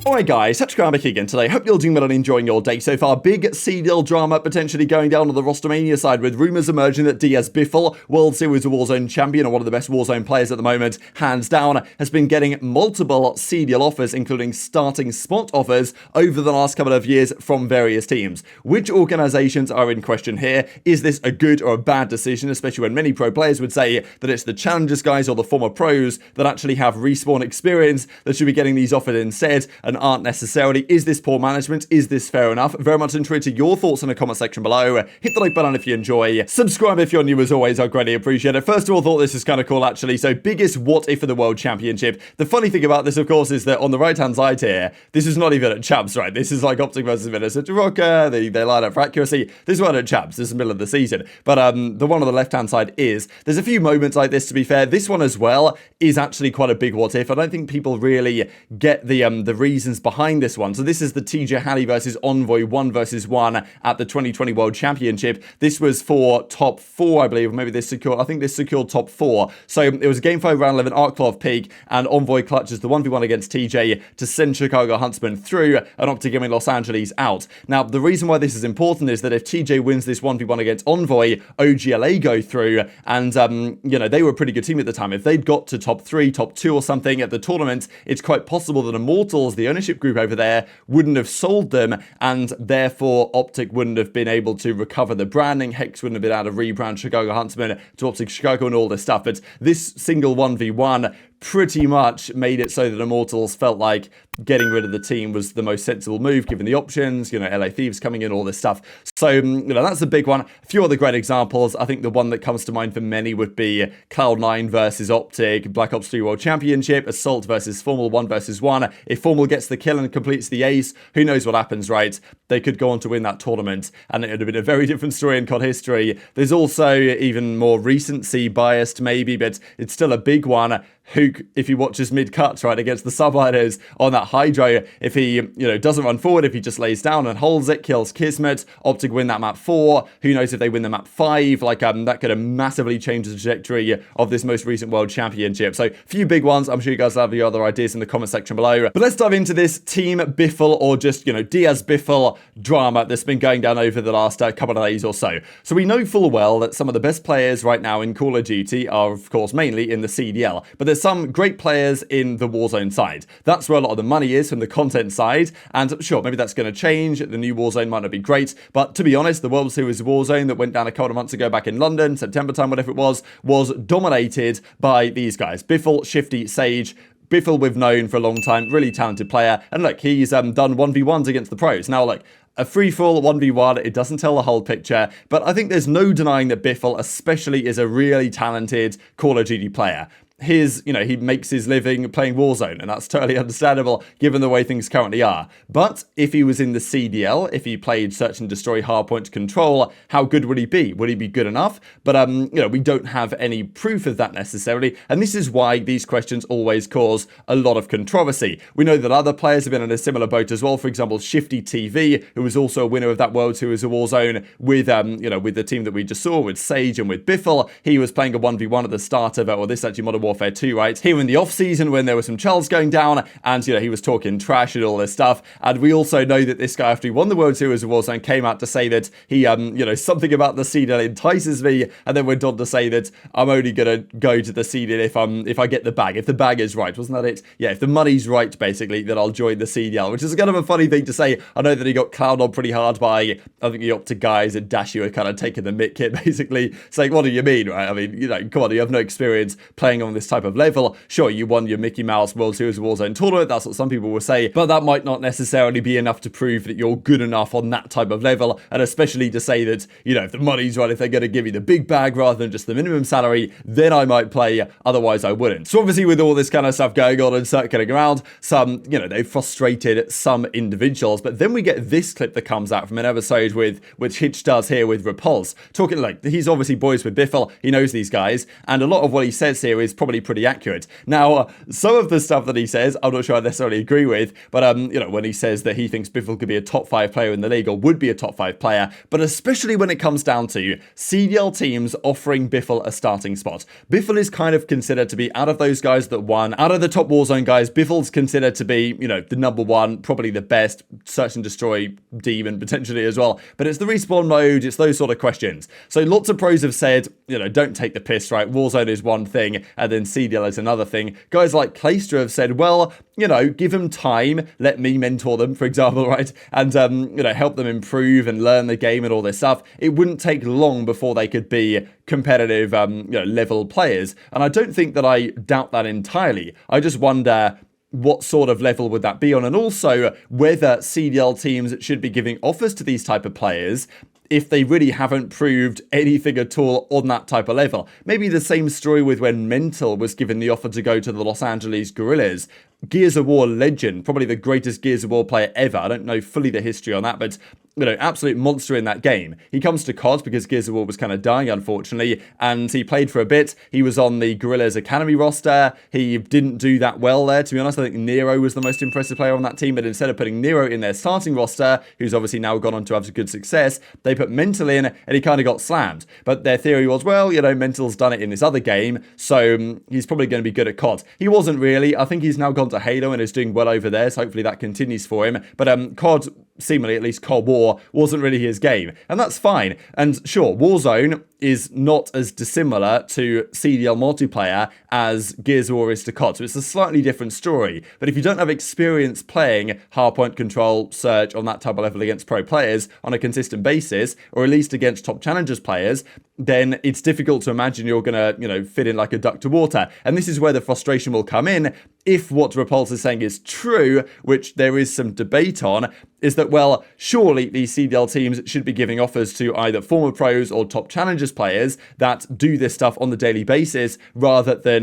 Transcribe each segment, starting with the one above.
Alright guys, TacticalRab again today. Hope you're doing well and enjoying your day so far. Big CDL drama potentially going down on the Rostermania side, with rumours emerging that Biffle, World Series of Warzone champion and one of the best Warzone players at the moment, hands down, has been getting multiple CDL offers, including starting spot offers, over the last couple of years from various teams. Which organisations are in question here? Is this a good or a bad decision, especially when many pro players would say that it's the challengers guys or the former pros that actually have respawn experience that should be getting these offered instead, and aren't necessarily. Is this poor management? Is this fair enough? Very much interested your thoughts in the comment section below. Hit the like button if you enjoy. Subscribe if you're new as always. I greatly appreciate it. First of all, thought this is kind of cool actually. So biggest what if for the World Championship. The funny thing about this, of course, is that on the right hand side here, this is not even at Chaps, right? This is like OpTic versus Minnesota Rocker. They line up for accuracy. This one at Chaps. This is the middle of the season. But the one on the left hand side is, there's a few moments like this, to be fair. This one as well is actually quite a big what if. I don't think people really get the reasons behind this one. So this is the TJ Halley versus Envoy 1 versus 1 at the 2020 World Championship. This was for top 4, I believe. Maybe this secured, I think this secured top 4. So it was a game 5 round 11 Arclov peak, and Envoy clutches the 1v1 against TJ to send Chicago Huntsman through and OpTic giving Los Angeles out. Now, the reason why this is important is that if TJ wins this 1v1 against Envoy, OGLA go through, and you know, they were a pretty good team at the time. If they'd got to top 3, top 2 or something at the tournament, it's quite possible that Immortals, the ownership group over there, wouldn't have sold them, and therefore OpTic wouldn't have been able to recover the branding. Hex wouldn't have been able to rebrand Chicago Huntsman to OpTic Chicago and all this stuff. But this single 1v1 pretty much made it so that Immortals felt like getting rid of the team was the most sensible move, given the options, you know, LA Thieves coming in, all this stuff. So, you know, that's a big one. A few other great examples. I think the one that comes to mind for many would be Cloud9 versus OpTic, Black Ops 3 World Championship, Assault versus Formal 1 versus 1. If Formal gets the kill and completes the ace, who knows what happens, right? They could go on to win that tournament, and it would have been a very different story in COD history. There's also even more recency biased, maybe, but it's still a big one. Hook, if he watches mid-cuts, right, against the Subliners on that HyDra, if he, you know, doesn't run forward, if he just lays down and holds it, kills Kismet, OpTic win that map 4, who knows if they win the map 5, like, that could have massively changed the trajectory of this most recent World Championship. So, a few big ones. I'm sure you guys have your other ideas in the comment section below. But let's dive into this Team Biffle, or just, you know, Biffle drama that's been going down over the last couple of days or so. So, we know full well that some of the best players right now in Call of Duty are, of course, mainly in the CDL, but there's some great players in the Warzone side. That's where a lot of the money is, from the content side, and sure, maybe that's going to change. The new Warzone might not be great, but to be honest, the World Series of Warzone that went down a couple of months ago back in London, September time, whatever it was dominated by these guys. Biffle, Shifty, Sage. Biffle we've known for a long time, really talented player, and look, he's done 1v1s against the pros. Now look, a free-for-all 1v1, it doesn't tell the whole picture, but I think there's no denying that Biffle especially is a really talented Call of Duty player. You know, he makes his living playing Warzone, and that's totally understandable given the way things currently are. But if he was in the CDL, if he played Search and Destroy Hardpoint Control, how good would he be? Would he be good enough? But, you know, we don't have any proof of that necessarily, and this is why these questions always cause a lot of controversy. We know that other players have been in a similar boat as well. For example, Shifty TV, who was also a winner of that World Series of Warzone with, you know, with the team that we just saw, with Sage and with Biffle. He was playing a 1v1 at the start of, well, this is actually Modern Warfare 2, right? Here in the off-season when there were some Charles going down, and, you know, he was talking trash and all this stuff. And we also know that this guy, after he won the World Series of Warzone, came out to say that he, you know, something about the CDL entices me, and then went on to say that I'm only going to go to the CDL if I get the bag. If the bag is right. Wasn't that it? Yeah, if the money's right, basically, then I'll join the CDL, which is kind of a funny thing to say. I know that he got clowned on pretty hard by, I think, the OpTic guys at Dashy who are kind of taking the mick hit, basically, saying, what do you mean, right? I mean, you know, come on, you have no experience playing on this type of level. Sure, you won your Mickey Mouse World Series of Warzone tournament, that's what some people will say, but that might not necessarily be enough to prove that you're good enough on that type of level, and especially to say that, you know, if the money's right, if they're going to give you the big bag rather than just the minimum salary, then I might play, otherwise I wouldn't. So obviously with all this kind of stuff going on and circulating around, some, you know, they've frustrated some individuals, but then we get this clip that comes out from an episode which Hitch does here with Repulse, talking like, he's obviously boys with Biffle, he knows these guys, and a lot of what he says here is probably probably pretty accurate. Now, some of the stuff that he says, I'm not sure I necessarily agree with, but when he says that he thinks Biffle could be a top 5 player in the league or would be a top 5 player, but especially when it comes down to CDL teams offering Biffle a starting spot. Biffle is kind of considered to be, out of those guys that won, out of the top Warzone guys, Biffle's considered to be, the number one, probably the best, search and destroy demon potentially as well. But it's the respawn mode, it's those sort of questions. So lots of pros have said, don't take the piss, right? Warzone is one thing, and then CDL is another thing. Guys like Priestahh have said, well, give them time, let me mentor them, for example, right? And, help them improve and learn the game and all this stuff. It wouldn't take long before they could be competitive, level players. And I don't think that I doubt that entirely. I just wonder what sort of level would that be on, and also whether CDL teams should be giving offers to these type of players if they really haven't proved anything at all on that type of level. Maybe the same story with when MettalZ was given the offer to go to the Los Angeles Guerrillas. Gears of War legend, probably the greatest Gears of War player ever. I don't know fully the history on that, but absolute monster in that game. He comes to COD because Gears of War was kind of dying, unfortunately, and he played for a bit. He was on the Guerrillas Academy roster. He didn't do that well there, to be honest. I think Nero was the most impressive player on that team, but instead of putting Nero in their starting roster, who's obviously now gone on to have good success, they put MettalZ in, and he kind of got slammed. But their theory was, well, MettalZ's done it in this other game, so he's probably going to be good at COD. He wasn't really. I think he's now gone to Halo and is doing well over there, so hopefully that continues for him. But COD, seemingly at least Cold War, wasn't really his game, and that's fine. And sure, Warzone is not as dissimilar to CDL multiplayer as Gears of War is to COD, so it's a slightly different story. But if you don't have experience playing hardpoint control, search on that type of level against pro players on a consistent basis, or at least against top challengers players, then it's difficult to imagine you're gonna, fit in like a duck to water. And this is where the frustration will come in if what Repulse is saying is true, which there is some debate on, is that, well, surely these CDL teams should be giving offers to either former pros or top challengers players that do this stuff on the daily basis, rather than,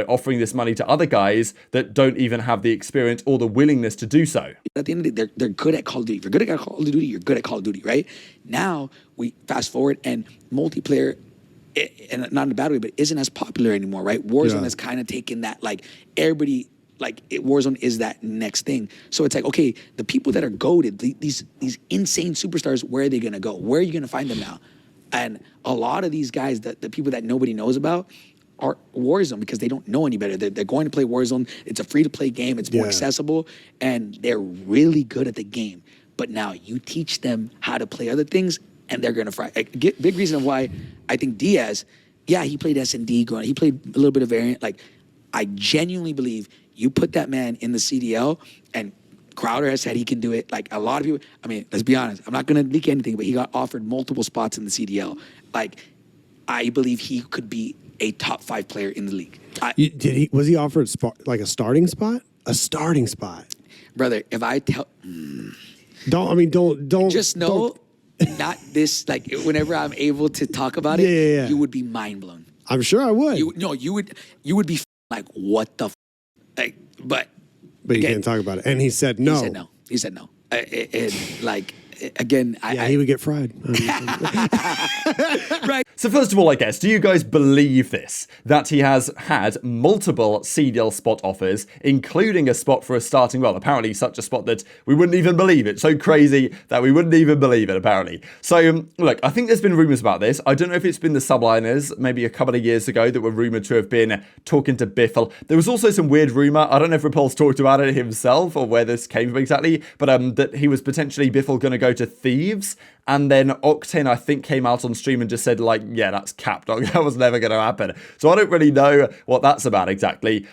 offering this money to other guys that don't even have the experience or the willingness to do so. At the end of the day, they're good at Call of Duty. If you're good at Call of Duty, you're good at Call of Duty, right? Now, we fast forward and multiplayer, and not in a bad way, but isn't as popular anymore, right? Warzone has kind of taken that, everybody, Warzone is that next thing. So it's okay, the people that are goated, these insane superstars, where are they going to go? Where are you going to find them now? And a lot of these guys, the people that nobody knows about, are Warzone because they don't know any better. They're going to play Warzone. It's a free-to-play game. It's more accessible, and they're really good at the game. But now you teach them how to play other things, and they're going to fry. Big reason of why I think Diaz, he played S&D growing up. He played a little bit of variant. I genuinely believe you put that man in the CDL, and Crowder has said he can do it. A lot of people, let's be honest, I'm not going to leak anything, but he got offered multiple spots in the CDL. I believe he could be a top 5 player in the league. Was he offered a starting spot? A starting spot? Brother, if I tell... Don't... Just know, not this, whenever I'm able to talk about it, you would be mind blown. I'm sure I would. You would be what the but you again, can't talk about it. And he said no. He said no. Again, he would get fried. Right. So first of all, I guess, do you guys believe this? That he has had multiple CDL spot offers, including a spot for a starting, well, apparently such a spot that we wouldn't even believe it. So crazy that we wouldn't even believe it, apparently. So, look, I think there's been rumors about this. I don't know if it's been the Subliners, maybe a couple of years ago, that were rumored to have been talking to Biffle. There was also some weird rumor, I don't know if Repulse talked about it himself or where this came from exactly, but that he was potentially Biffle going to go to Thieves. And then Octane, I think, came out on stream and just said, yeah, that's cap, dog. That was never going to happen. So I don't really know what that's about exactly.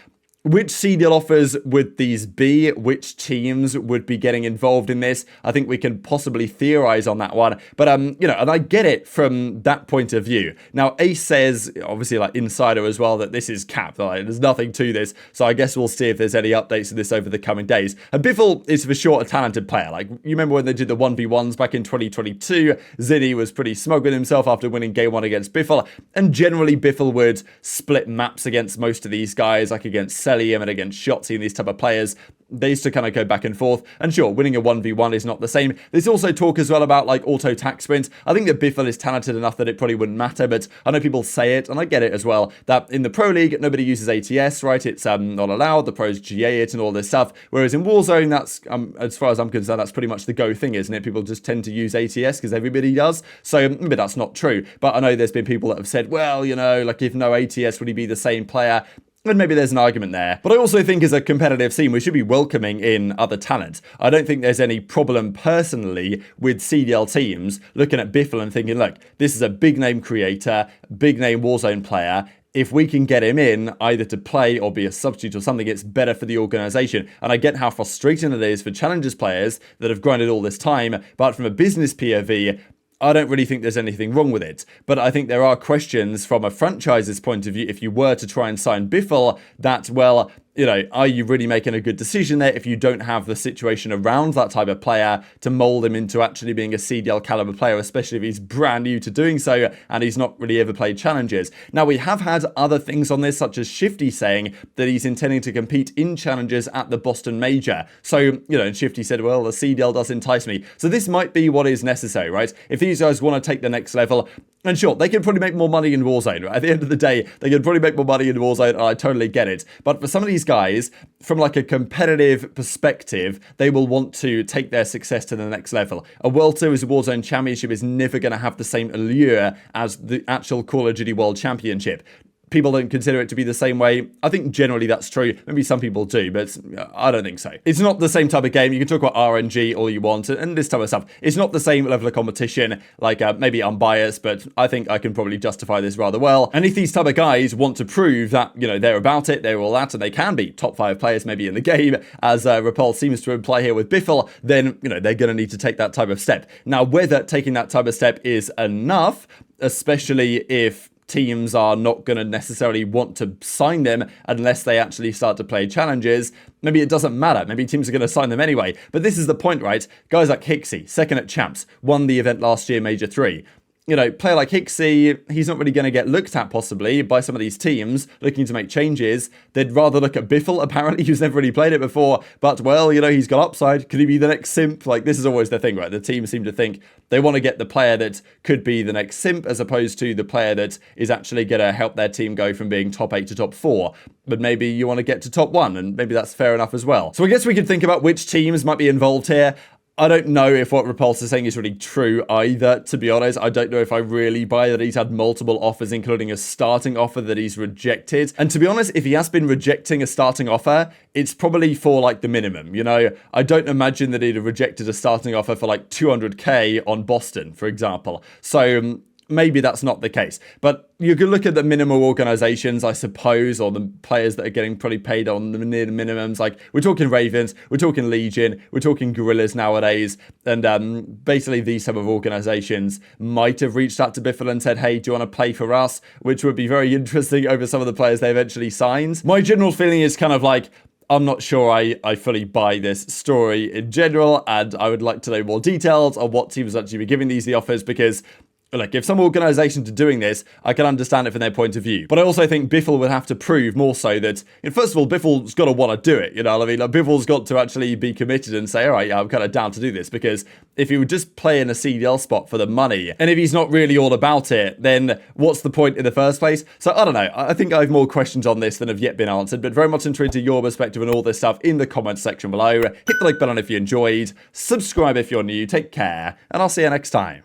Which CDL offers would these be? Which teams would be getting involved in this? I think we can possibly theorize on that one. But, and I get it from that point of view. Now, Ace says, obviously, Insider as well, that this is cap. There's nothing to this. So I guess we'll see if there's any updates to this over the coming days. And Biffle is for sure a talented player. You remember when they did the 1v1s back in 2022? JurNii was pretty smug with himself after winning game 1 against Biffle. And generally, Biffle would split maps against most of these guys, against Cellium Cellium and against Shotzzy and these type of players. They used to kind of go back and forth. And sure, winning a 1v1 is not the same. There's also talk as well about like auto tack sprint. I think that Biffle is talented enough that it probably wouldn't matter, but I know people say it, and I get it as well, that in the Pro League, nobody uses ATS, right? It's not allowed. The pros GA it and all this stuff. Whereas in Warzone, that's, as far as I'm concerned, that's pretty much the go thing, isn't it? People just tend to use ATS because everybody does. So maybe that's not true. But I know there's been people that have said, well, you know, like if no ATS, would he be the same player? And maybe there's an argument there. But I also think as a competitive scene, we should be welcoming in other talent. I don't think there's any problem personally with CDL teams looking at Biffle and thinking, look, this is a big name creator, big name Warzone player. If we can get him in either to play or be a substitute or something, it's better for the organization. And I get how frustrating it is for Challengers players that have grinded all this time. But from a business POV, I don't really think there's anything wrong with it. But I think there are questions from a franchise's point of view, if you were to try and sign Biffle, that, well, you know, are you really making a good decision there if you don't have the situation around that type of player to mold him into actually being a CDL caliber player, especially if he's brand new to doing so and he's not really ever played challenges. Now, we have had other things on this, such as Shifty saying that he's intending to compete in challenges at the Boston Major. So, you know, and Shifty said, well, the CDL does entice me. So this might be what is necessary, right? If these guys want to take the next level, and sure, they can probably make more money in Warzone. At the end of the day, they can probably make more money in Warzone, and I totally get it. But for some of these guys, from like a competitive perspective, they will want to take their success to the next level. A World Series Warzone Championship is never going to have the same allure as the actual Call of Duty World Championship. People don't consider it to be the same way. I think generally that's true. Maybe some people do, but I don't think so. It's not the same type of game. You can talk about RNG all you want and this type of stuff. It's not the same level of competition. Like, maybe I'm biased, but I think I can probably justify this rather well. And if these type of guys want to prove that, you know, they're about it, they're all that, and they can be top 5 players maybe in the game, as Repulse seems to imply here with Biffle, then, you know, they're going to need to take that type of step. Now, whether taking that type of step is enough, especially if teams are not going to necessarily want to sign them unless they actually start to play challenges, maybe it doesn't matter. Maybe teams are going to sign them anyway. But this is the point, right? Guys like Hixie, second at Champs, won the event last year, Major 3. You know, player like Hixie, he's not really going to get looked at possibly by some of these teams looking to make changes. They'd rather look at Biffle, apparently, who's never really played it before. But, well, you know, he's got upside. Could he be the next Simp? Like, this is always the thing, right? The teams seem to think they want to get the player that could be the next Simp as opposed to the player that is actually going to help their team go from being top 8 to top 4. But maybe you want to get to top 1, and maybe that's fair enough as well. So I guess we could think about which teams might be involved here. I don't know if what Repulse is saying is really true either, to be honest. I don't know if I really buy that he's had multiple offers, including a starting offer that he's rejected. And to be honest, if he has been rejecting a starting offer, it's probably for like the minimum, you know? I don't imagine that he'd have rejected a starting offer for like 200k on Boston, for example. So maybe that's not the case. But you could look at the minimal organizations, I suppose, or the players that are getting pretty paid on the near minimums. Like, we're talking Ravens, we're talking Legion, we're talking Gorillas nowadays. And basically these type of organizations might have reached out to Biffle and said, hey, do you want to play for us? Which would be very interesting over some of the players they eventually signed. My general feeling is kind of like, I'm not sure I fully buy this story in general, and I would like to know more details on what teams actually be giving these the offers, because look, if some organizations are doing this, I can understand it from their point of view. But I also think Biffle would have to prove more so that, first of all, Biffle's got to want to do it, you know what I mean? Like, Biffle's got to actually be committed and say, all right, yeah, I'm kind of down to do this, because if he would just play in a CDL spot for the money, and if he's not really all about it, then what's the point in the first place? So I don't know. I think I have more questions on this than have yet been answered, but very much intrigued to your perspective on all this stuff in the comments section below. Hit the like button if you enjoyed, subscribe if you're new, take care, and I'll see you next time.